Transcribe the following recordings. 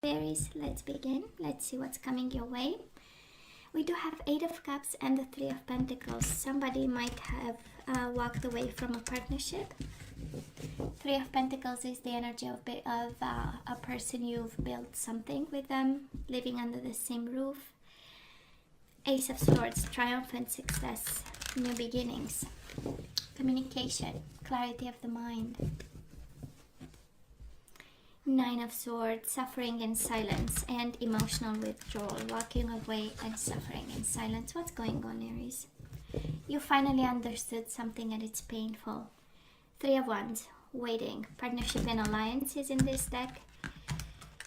Aries, let's begin. Let's see what's coming your way. We do have 8 of Cups and the 3 of Pentacles. Somebody might have walked away from a partnership. 3 of Pentacles is the energy of a person you've built something with them, living under the same roof. Ace of Swords, triumphant success, new beginnings, communication, clarity of the mind. 9 of Swords, suffering in silence and emotional withdrawal, walking away and suffering in silence. What's going on, Aries? You finally understood something and it's painful. 3 of Wands, waiting. Partnership and alliance is in this deck.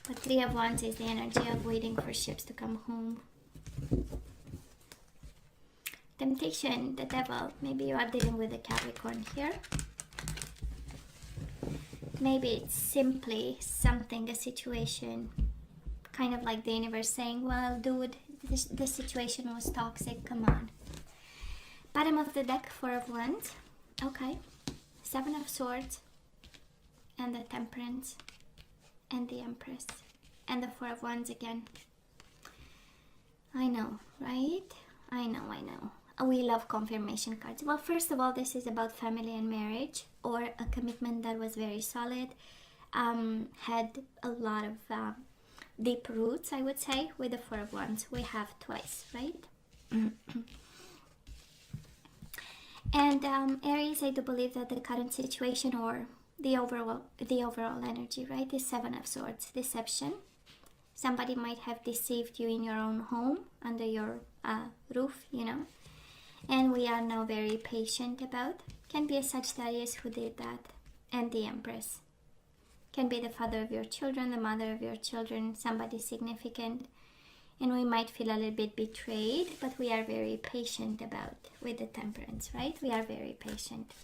But 3 of Wands is the energy of waiting for ships to come home. Temptation, the devil. Maybe you are dealing with a Capricorn here. Maybe it's simply something, a situation, kind of like the universe saying, well, dude, this situation was toxic, come on. Bottom of the deck, 4 of Wands. Okay. 7 of Swords. And the Temperance. And the Empress. And the 4 of Wands again. I know, right? I know. We love confirmation cards. Well, first of all, this is about family and marriage, or a commitment that was very solid, had a lot of deep roots, I would say. With the 4 of Wands, we have twice, right? And Aries, I do believe that the current situation, or the overall energy, right, is 7 of Swords, deception. Somebody might have deceived you in your own home, under your roof, you know. And we are now very patient about. Can be a Sagittarius who did that. And the Empress. Can be the father of your children, the mother of your children, somebody significant. And we might feel a little bit betrayed, but we are very patient about with the Temperance, right? We are very patient.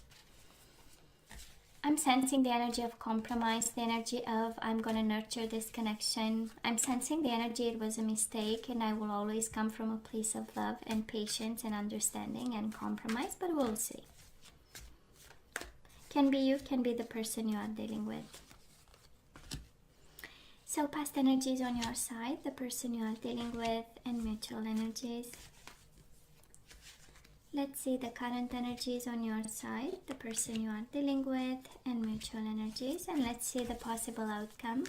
I'm sensing the energy of compromise, the energy of I'm going to nurture this connection. I'm sensing the energy it was a mistake and I will always come from a place of love and patience and understanding and compromise, but we'll see. Can be you, can be the person you are dealing with. So past energies on your side, the person you are dealing with, and mutual energies. Let's see the current energies on your side, the person you are dealing with, and mutual energies. And let's see the possible outcome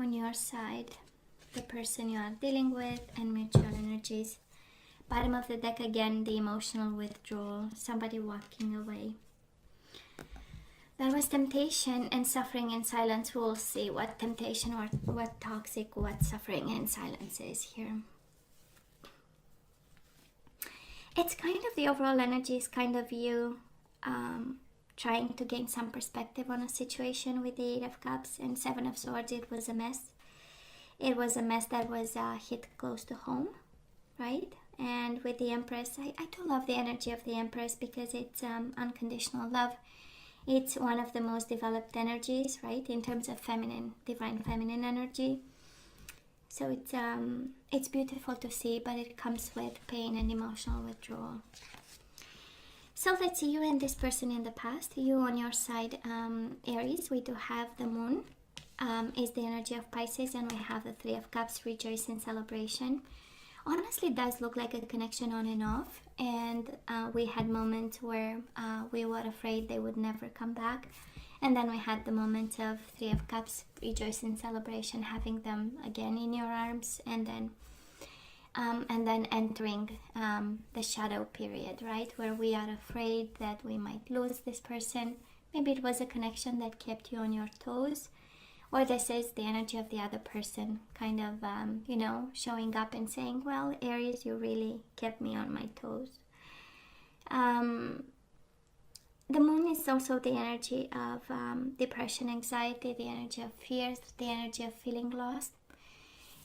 on your side, the person you are dealing with, and mutual energies. Bottom of the deck again, the emotional withdrawal, somebody walking away. There was temptation and suffering in silence. We'll see what temptation or what toxic, what suffering in silence is here. It's kind of the overall energy is kind of you trying to gain some perspective on a situation with the 8 of Cups and 7 of Swords. It was a mess. It was a mess that was hit close to home, right? And with the Empress, I do love the energy of the Empress because it's unconditional love. It's one of the most developed energies, right? In terms of feminine, divine feminine energy. So it's beautiful to see, but it comes with pain and emotional withdrawal. So let's see you and this person in the past. You on your side, Aries, we do have the Moon, is the energy of Pisces, and we have the 3 of Cups, rejoice in celebration. Honestly, it does look like a connection on and off, and we had moments where we were afraid they would never come back. And then we had the moment of 3 of Cups, rejoice in celebration, having them again in your arms, and then entering the shadow period, right? Where we are afraid that we might lose this person. Maybe it was a connection that kept you on your toes, or this is the energy of the other person kind of, you know, showing up and saying, well, Aries, you really kept me on my toes. The Moon is also the energy of depression, anxiety, the energy of fears, the energy of feeling lost.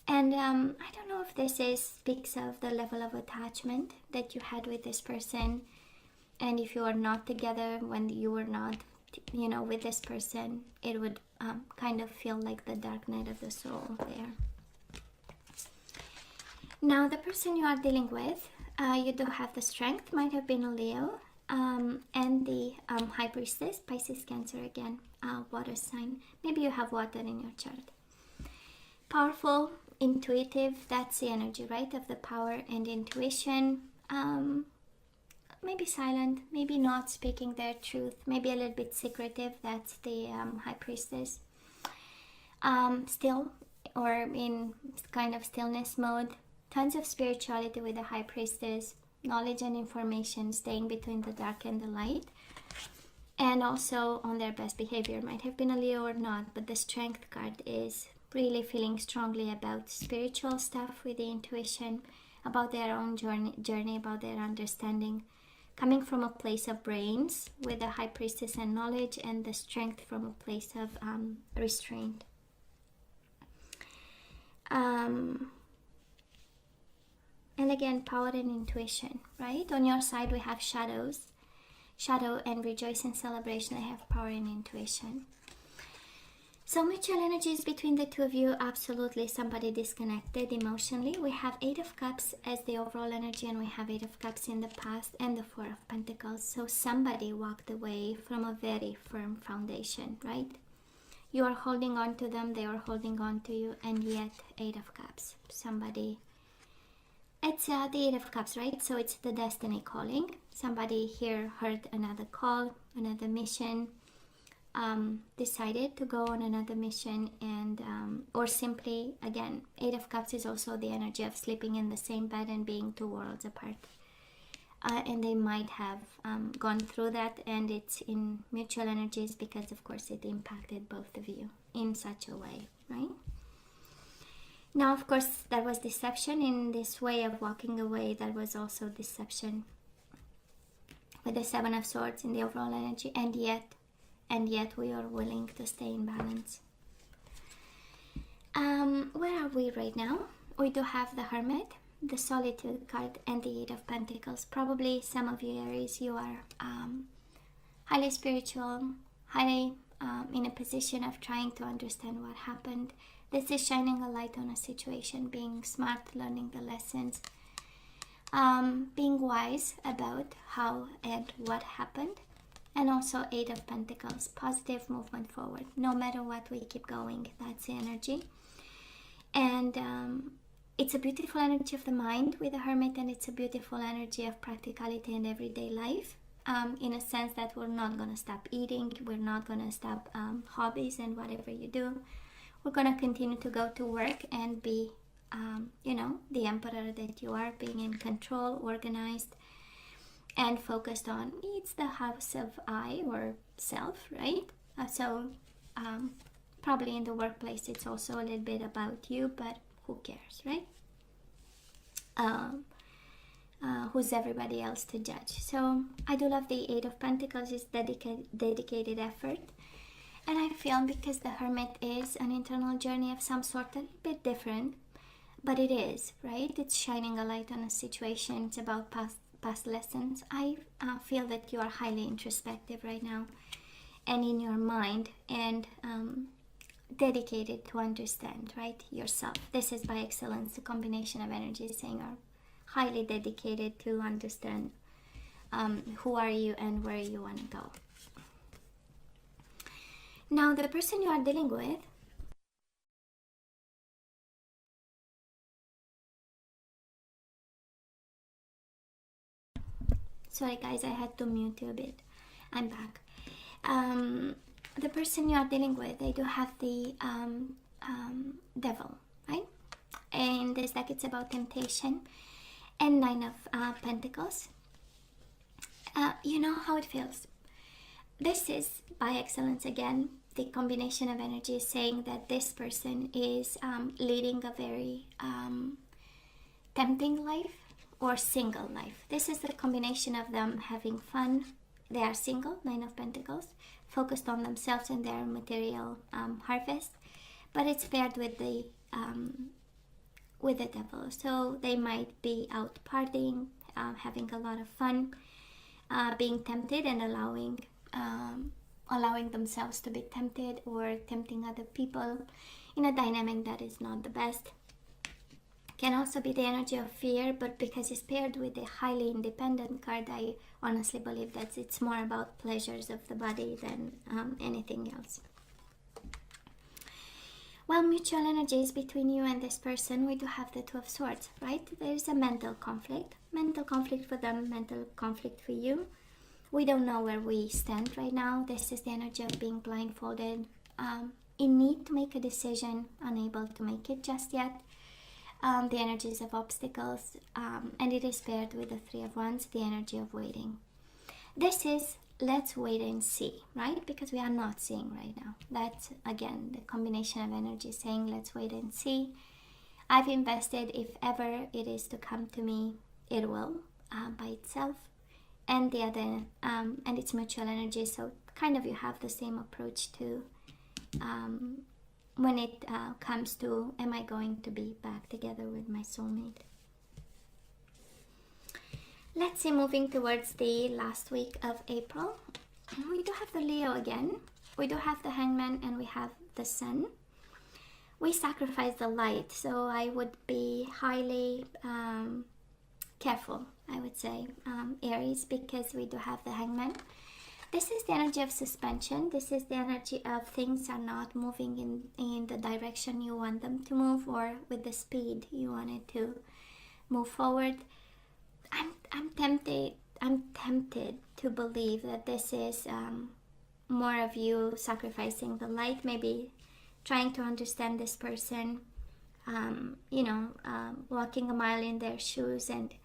And I don't know if this speaks of the level of attachment that you had with this person. And if you are not together, when you were not, you know, with this person, it would kind of feel like the dark night of the soul there. Now, the person you are dealing with, you do have the Strength, might have been a Leo. And the High Priestess, Pisces, Cancer again, water sign. Maybe you have water in your chart. powerful, intuitive. That's the energy, right, of the power and intuition. Maybe silent, maybe not speaking their truth, maybe a little bit secretive. That's the High Priestess. Still, or in kind of stillness mode. Tons of spirituality with the High Priestess. Knowledge and information, staying between the dark and the light. And also on their best behavior. Might have been a Leo or not, but the Strength card is really feeling strongly about spiritual stuff with the intuition, about their own journey, about their understanding, coming from a place of brains with the High Priestess and knowledge, and the Strength from a place of restraint. And again, power and intuition, right? On your side we have shadow and rejoice and celebration. I have power and intuition. So mutual energies between the two of you. Absolutely somebody disconnected emotionally. We have 8 of Cups as the overall energy, and we have 8 of Cups in the past, and the 4 of Pentacles. So somebody walked away from a very firm foundation, right? You are holding on to them, they are holding on to you, and yet 8 of Cups. Somebody, it's the 8 of Cups, right? So it's the destiny calling. Somebody here heard another call, another mission, decided to go on another mission, and or simply, again, 8 of Cups is also the energy of sleeping in the same bed and being 2 worlds apart. And they might have gone through that, and it's in mutual energies because, of course, it impacted both of you in such a way, right? Now, of course, there was deception in this way of walking away. There was also deception with the 7 of Swords in the overall energy, and yet we are willing to stay in balance. Where are we right now? We do have the Hermit, the Solitude card, and the 8 of Pentacles. Probably some of you Aries, you are highly spiritual, highly in a position of trying to understand what happened. This is shining a light on a situation, being smart, learning the lessons, being wise about how and what happened. And also 8 of Pentacles, positive movement forward. No matter what, we keep going. That's the energy. And it's a beautiful energy of the mind with the Hermit, and it's a beautiful energy of practicality in everyday life. In a sense that we're not going to stop eating, we're not going to stop hobbies and whatever you do. We're going to continue to go to work and be, the emperor that you are, being in control, organized, and focused on. It's the house of I, or self, right? So probably in the workplace it's also a little bit about you, but who cares, right? Who's everybody else to judge? So I do love the 8 of Pentacles. Is dedicated effort. And I feel because the Hermit is an internal journey of some sort, a little bit different, but it is, right? It's shining a light on a situation. It's about past lessons. I feel that you are highly introspective right now, and in your mind, and dedicated to understand, right, yourself. This is by excellence the combination of energies saying are highly dedicated to understand who are you and where you want to go. Now, the person you are dealing with, sorry guys, I had to mute you a bit. I'm back. The person you are dealing with, they do have the devil, right? And this deck, it's about temptation, and 9 of Pentacles. You know how it feels. This is by excellence again the combination of energies saying that this person is leading a very tempting life or single life. This is the combination of them having fun. They are single, 9 of Pentacles, focused on themselves and their material harvest, but it's paired with the devil. So they might be out partying, having a lot of fun, being tempted, and allowing themselves to be tempted, or tempting other people in a dynamic that is not the best. Can also be the energy of fear, but because it's paired with a highly independent card, I honestly believe that it's more about pleasures of the body than anything else. Well, mutual energies between you and this person, we do have the Two of Swords, right? There's a mental conflict for them, mental conflict for you. We don't know where we stand right now. This is the energy of being blindfolded, in need to make a decision, unable to make it just yet. The energies of obstacles, and it is paired with the Three of Wands, the energy of waiting. This is let's wait and see, right? Because we are not seeing right now. That's again the combination of energy saying let's wait and see. I've invested, if ever it is to come to me, it will by itself. And the other, and it's mutual energy, so kind of you have the same approach to when it comes to, am I going to be back together with my soulmate? Let's see, moving towards the last week of April, we do have the Leo again, we do have the Hangman, and we have the Sun. We sacrifice the light, so I would be highly careful, I would say, Aries, because we do have the Hangman. This is the energy of suspension. This is the energy of things are not moving in the direction you want them to move, or with the speed you wanted to move forward. I'm tempted to believe that this is more of you sacrificing the light, maybe trying to understand this person, walking a mile in their shoes, and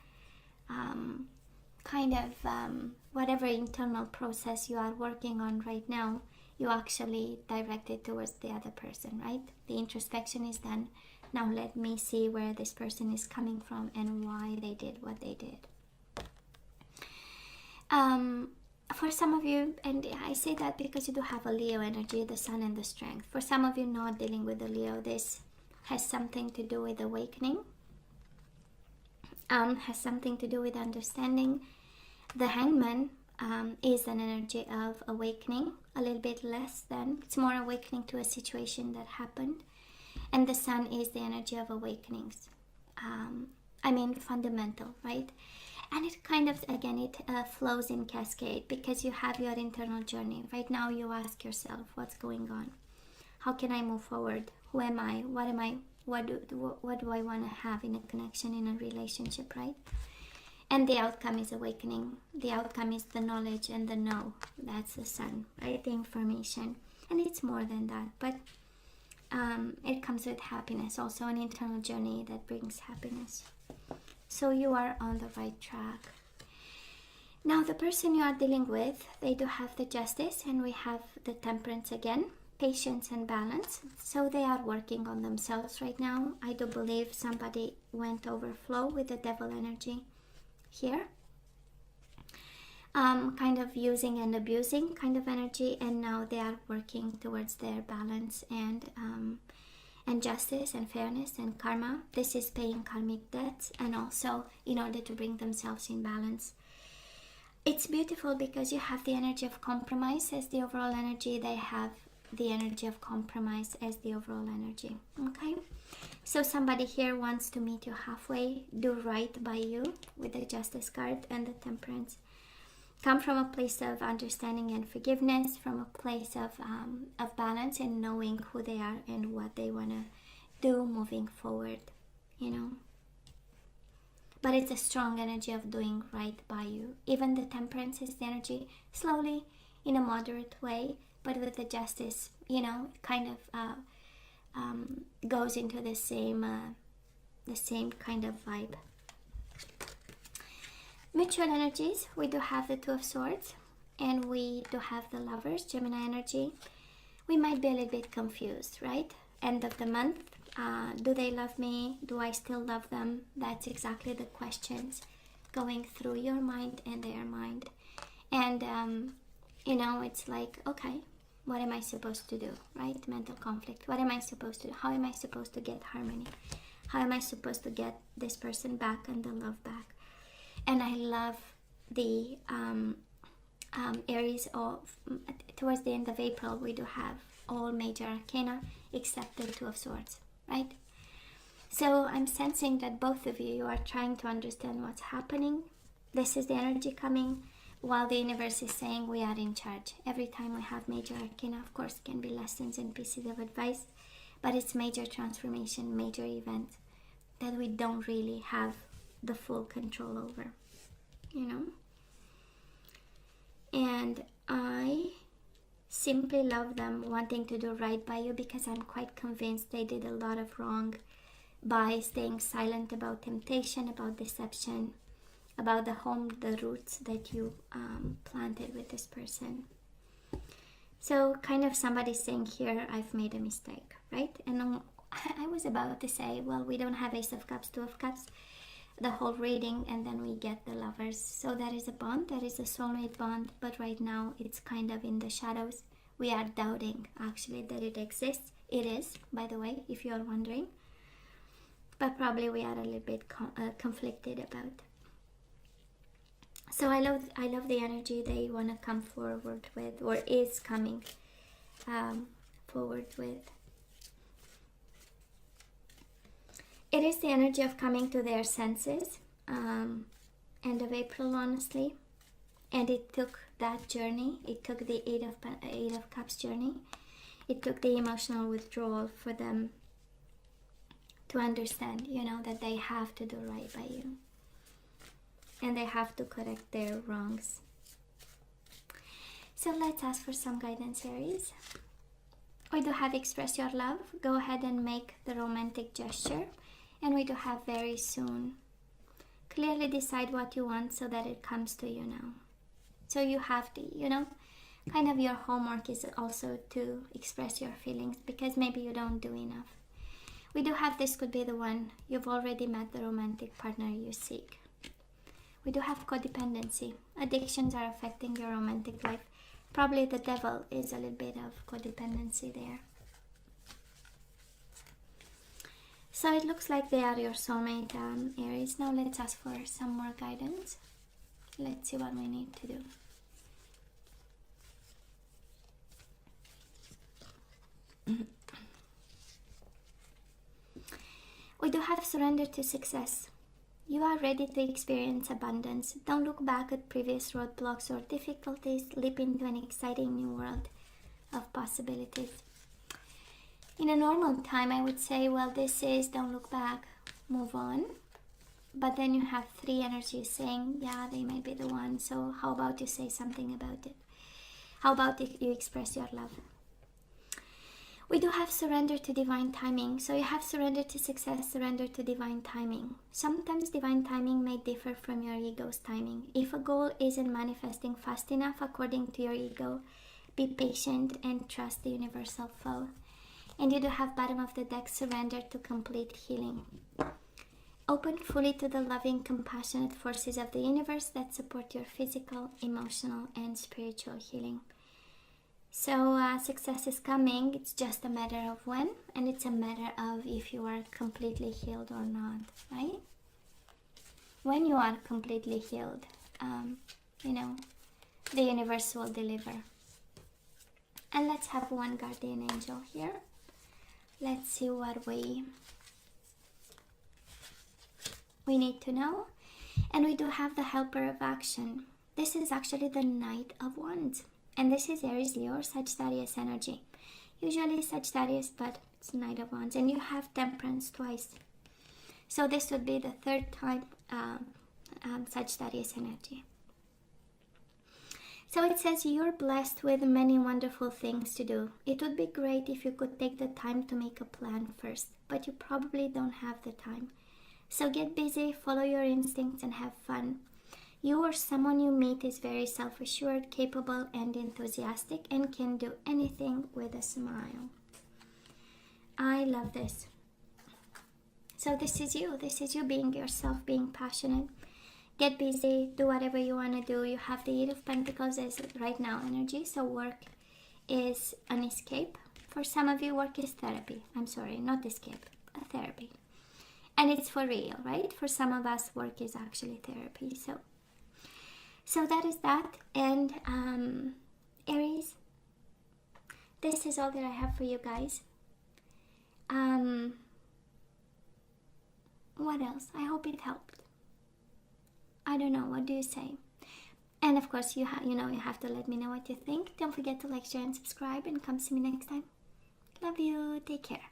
whatever internal process you are working on right now, you actually direct it towards the other person, right? The introspection is done. Now let me see where this person is coming from and why they did what they did. For some of you, and I say that because you do have a Leo energy, the Sun and the Strength. For some of you not dealing with the Leo, this has something to do with awakening, has something to do with understanding. The Hangman is an energy of awakening, a little bit less than, it's more awakening to a situation that happened. And the Sun is the energy of awakenings. Fundamental, right? And it kind of, again, it flows in cascade, because you have your internal journey. Right now you ask yourself, what's going on? How can I move forward? Who am I? What am I? What do I want to have in a connection, in a relationship, right? And the outcome is awakening. The outcome is the knowledge and the know. That's the Sun, right? The information. And it's more than that. But it comes with happiness, also an internal journey that brings happiness. So you are on the right track. Now the person you are dealing with, they do have the Justice, and we have the Temperance again, patience and balance. So they are working on themselves right now. I do believe somebody went overflow with the Devil energy here. Kind of using and abusing kind of energy, and now they are working towards their balance and justice and fairness and karma. This is paying karmic debts, and also in order to bring themselves in balance. It's beautiful because you have the energy of compromise as the overall energy. They have the energy of compromise as the overall energy. Okay, so somebody here wants to meet you halfway, do right by you with the Justice card and the Temperance. Come from a place of understanding and forgiveness, from a place of balance and knowing who they are and what they want to do moving forward, But it's a strong energy of doing right by you. Even the Temperance is the energy, slowly, in a moderate way, but with the Justice, kind of goes into the same kind of vibe. Mutual energies, we do have the Two of Swords, and we do have the Lovers, Gemini energy. We might be a little bit confused, right? End of the month, do they love me? Do I still love them? That's exactly the questions going through your mind and their mind. And, it's like, okay, what am I supposed to do, right? Mental conflict. What am I supposed to do? How am I supposed to get harmony? How am I supposed to get this person back and the love back? And I love the Aries towards the end of April, we do have all major arcana except the Two of Swords, right? So I'm sensing that both of you are trying to understand what's happening. This is the energy coming, while the universe is saying we are in charge. Every time we have major arcana, of course, can be lessons and pieces of advice, but it's major transformation, major event that we don't really have the full control over, you know. And I simply love them wanting to do right by you, because I'm quite convinced they did a lot of wrong by staying silent about temptation, about deception, about the home, the roots that you planted with this person. So kind of somebody saying here, I've made a mistake, right? And I was about to say, well, we don't have Ace of Cups, Two of Cups, the whole reading, and then we get the Lovers. So that is a bond, that is a soulmate bond, but right now it's kind of in the shadows. We are doubting actually that it exists. It is, by the way, if you are wondering, but probably we are a little bit conflicted about. So I love the energy they want to come forward with, or is coming forward with. It is the energy of coming to their senses, end of April, honestly. And it took that journey. It took the Eight of Cups journey. It took the emotional withdrawal for them to understand, you know, that they have to do right by you. And they have to correct their wrongs. So let's ask for some guidance, Aries. We do have express your love. Go ahead and make the romantic gesture. And we do have very soon. Clearly decide what you want so that it comes to you now. So you have to, you know, kind of your homework is also to express your feelings, because maybe you don't do enough. We do have this could be the one. You've already met the romantic partner you seek. We do have codependency. Addictions are affecting your romantic life. Probably the devil is a little bit of codependency there. So it looks like they are your soulmate, Aries. Now let's ask for some more guidance. Let's see what we need to do. We do have surrender to success. You are ready to experience abundance. Don't look back at previous roadblocks or difficulties. Leap into an exciting new world of possibilities. In a normal time, I would say, well, this is don't look back, move on. But then you have three energies saying, yeah, they may be the one. So how about you say something about it? How about if you express your love? We do have surrender to divine timing. So you have surrender to success, surrender to divine timing. Sometimes divine timing may differ from your ego's timing. If a goal isn't manifesting fast enough according to your ego, be patient and trust the universal flow. And you do have bottom of the deck, surrender to complete healing. Open fully to the loving, compassionate forces of the universe that support your physical, emotional, and spiritual healing. So success is coming. It's just a matter of when, and it's a matter of if you are completely healed or not, right? When you are completely healed, you know, the universe will deliver. And let's have one guardian angel here. Let's see what we need to know. And we do have the helper of action. This is actually the Knight of Wands. And this is Aries, Leo, Sagittarius energy. Usually Sagittarius, but it's Knight of Wands. And you have Temperance twice. So this would be the third time Sagittarius energy. So it says you're blessed with many wonderful things to do. It would be great if you could take the time to make a plan first, but you probably don't have the time. So get busy, follow your instincts, and have fun. You or someone you meet is very self-assured, capable, and enthusiastic, and can do anything with a smile. I love this. So this is you. This is you being yourself, being passionate. Get busy, do whatever you want to do. You have the Eight of Pentacles as right now energy, so work is an escape. For some of you, work is therapy. I'm sorry, not escape, a therapy. And it's for real, right? For some of us, work is actually therapy. So that is that. And Aries, this is all that I have for you guys. What else? I hope it helped. I don't know. What do you say? And of course, you have to let me know what you think. Don't forget to like, share, and subscribe. And come see me next time. Love you. Take care.